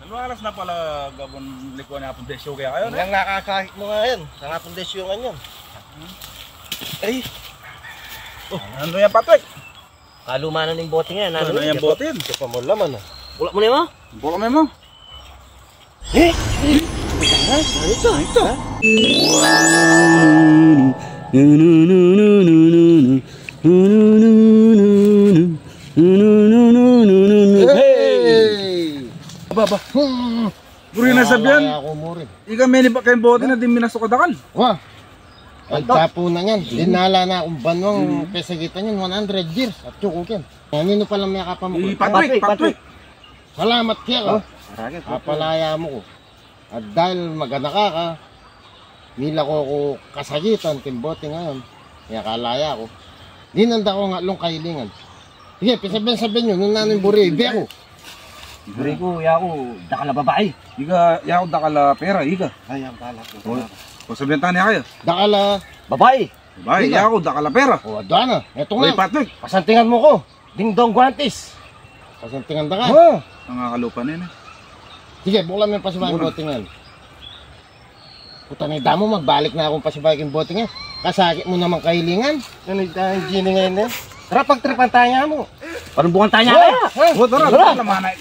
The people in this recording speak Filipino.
Ano alas na pala gabon likuan na pundesyo kaya kayo? Ang nakakahit mo nga yan. Sa nga pundesyo nga yan. Ay! Oh, ano yan Patrick? Kalumanan ng bote nga. Ano yan bote? Ito pa mo laman ah. Wala mo na mo? Wala mo mo. Eh! Ito! Ba. Buri na sabihan. Ika meni ba kayong bote na di minasukadakan? Wah. Pagtapo na yan. Dinala na akong banwang pesagitan yan. 100 years. At chukukin. Nino palang may kapam mo. Patrick. Salamat kaya ko. Kapalaya mo ko. At dahil magana ka, nila ko kasagitan, timbote ngayon. Kaya kalaya ko. Dinanda ko nga long kailingan. Sige, pisabihin nyo. Nung nanin buri, ibi ako. Buri ko, yako, dakala babae. Ika, yaw dakala pera, ika. Ay, ang kala ko. O sabihan tayo niya kayo. Dakala. Babae! Bay, yaw dakala pera. O, adana. Eto Uy, nga. Patrick. Pasantingan mo ko. Ding dong guantes. Pasantingan da ka. Oh. Nangakalupa na yun eh. Sige, buklan mo yung pasibahin bote nga. Puta na damo, magbalik na akong pasibahin bote nga. Kasakit mo naman kahilingan. Ano yung gini ngayon eh? Tara, pagtripan tayo mo. Parang bukan tayo kaya. O, tara, lamanay.